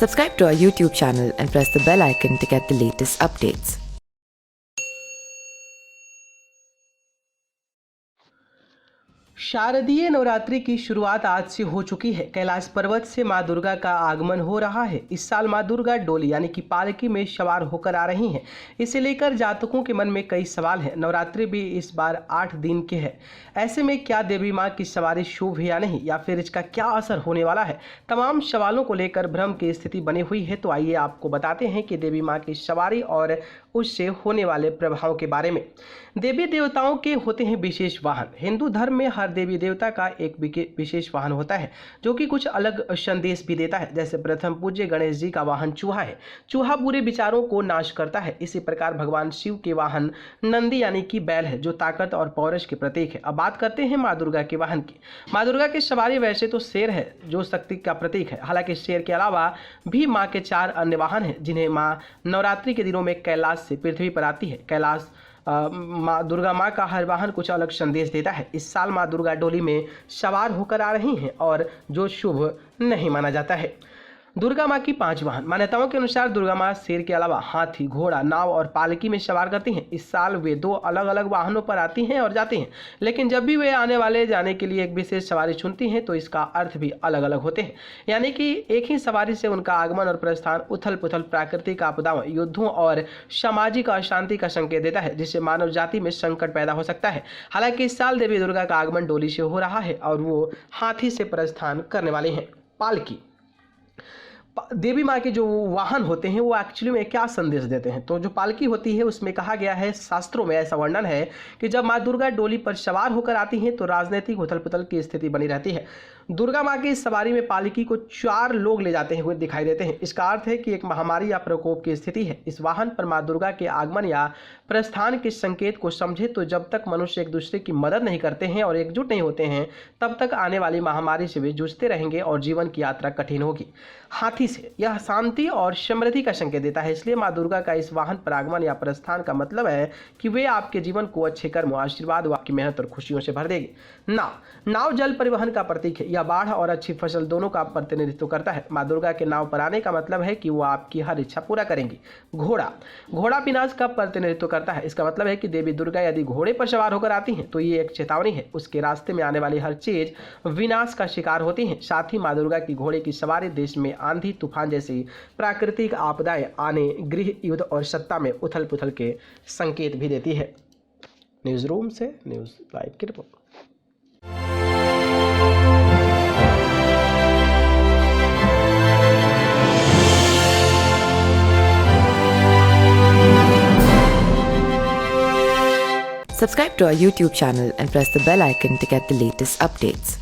Subscribe to our YouTube channel and press the bell icon to get the latest updates. शारदीय नवरात्रि की शुरुआत आज से हो चुकी है। कैलाश पर्वत से मां दुर्गा का आगमन हो रहा है। इस साल मां दुर्गा डोली यानी कि पालकी में सवार होकर आ रही हैं। इसे लेकर जातकों के मन में कई सवाल हैं। नवरात्रि भी इस बार 8 दिन के है। ऐसे में क्या देवी मां की सवारी शुभ है या नहीं, या फिर इसका क्या असर होने वाला है? तमाम सवालों को लेकर भ्रम की स्थिति बनी हुई है। तो आइए आपको बताते हैं कि देवी मां की सवारी और उससे होने वाले प्रभावों के बारे में। देवी देवताओं के होते हैं विशेष वाहन। हिंदू धर्म में हर देवी देवता का एक विशेष वाहन होता है जो कि कुछ अलग संदेश भी देता है। जैसे प्रथम पूज्य गणेश जी का वाहन चूहा है। चूहा बुरे विचारों को नाश करता है। इसी प्रकार भगवान शिव के वाहन नंदी यानी कि बैल है, जो ताकत और पौरुष के प्रतीक है। अब बात करते हैं माँ दुर्गा के वाहन की। माँ दुर्गा की सवारी वैसे तो शेर है, जो शक्ति का प्रतीक है। हालांकि शेर के अलावा भी माँ के 4 अन्य वाहन हैं, जिन्हें माँ नवरात्रि के दिनों में कैलाश से पृथ्वी पर आती है। कैलाश माँ दुर्गा माँ का हर वाहन कुछ अलग संदेश देता है। इस साल माँ दुर्गा डोली में सवार होकर आ रही हैं, और जो शुभ नहीं माना जाता है। दुर्गा माँ की 5 वाहन। मान्यताओं के अनुसार दुर्गा माँ शेर के अलावा हाथी, घोड़ा, नाव और पालकी में सवार करती हैं। इस साल वे 2 अलग अलग वाहनों पर आती हैं और जाती हैं, लेकिन जब भी वे आने वाले जाने के लिए एक विशेष सवारी चुनती हैं तो इसका अर्थ भी अलग अलग होते हैं। यानी कि एक ही सवारी से उनका आगमन और प्रस्थान उथल पुथल, प्राकृतिक आपदाओं, युद्धों और सामाजिक अशांति का संकेत देता है, जिससे मानव जाति में संकट पैदा हो सकता है। हालांकि इस साल देवी दुर्गा का आगमन डोली से हो रहा है और वो हाथी से प्रस्थान करने वाले हैं। पालकी। देवी माँ के जो वाहन होते हैं वो एक्चुअली में क्या संदेश देते हैं? तो जो पालकी होती है उसमें कहा गया है, शास्त्रों में ऐसा वर्णन है कि जब माँ दुर्गा डोली पर सवार होकर आती हैं तो राजनीतिक उथल पुथल की स्थिति बनी रहती है। दुर्गा माँ की इस सवारी में पालकी को 4 लोग ले जाते हुए दिखाई देते हैं। इसका अर्थ है कि एक महामारी या प्रकोप की स्थिति है। इस वाहन पर माँ दुर्गा के आगमन या प्रस्थान के संकेत को समझे तो जब तक मनुष्य एक दूसरे की मदद नहीं करते हैं और एकजुट नहीं होते हैं, तब तक आने वाली महामारी से वे जूझते रहेंगे और जीवन की यात्रा कठिन होगी। हाथी से यह शांति और समृद्धि का संकेत देता है। इसलिए माँ दुर्गा का इस वाहन पर आगमन या प्रस्थान का मतलब है कि वे आपके जीवन को अच्छे कर्म, आशीर्वाद व आपकी मेहनत और खुशियों से भर देगी। नाव जल परिवहन का प्रतीक है। यह बाढ़ और अच्छी फसल दोनों का प्रतिनिधित्व करता है। माँ दुर्गा के नाव पर आने का मतलब है कि वो आपकी हर इच्छा पूरा करेंगी। घोड़ा विनाश का प्रतिनिधित्व करता है। इसका मतलब है कि देवी दुर्गा यदि घोड़े पर सवार होकर आती हैं तो ये एक चेतावनी है। उसके रास्ते में आने वाली हर चीज विनाश का शिकार होती है। साथ ही माँ दुर्गा की घोड़े की सवारी देश में आंधी तूफान जैसी प्राकृतिक आपदाएं आने, गृह युद्ध और सत्ता में उथल पुथल के संकेत भी देती है। न्यूज रूम से न्यूज लाइव की report. Subscribe to our YouTube channel and press the bell icon to get the latest updates.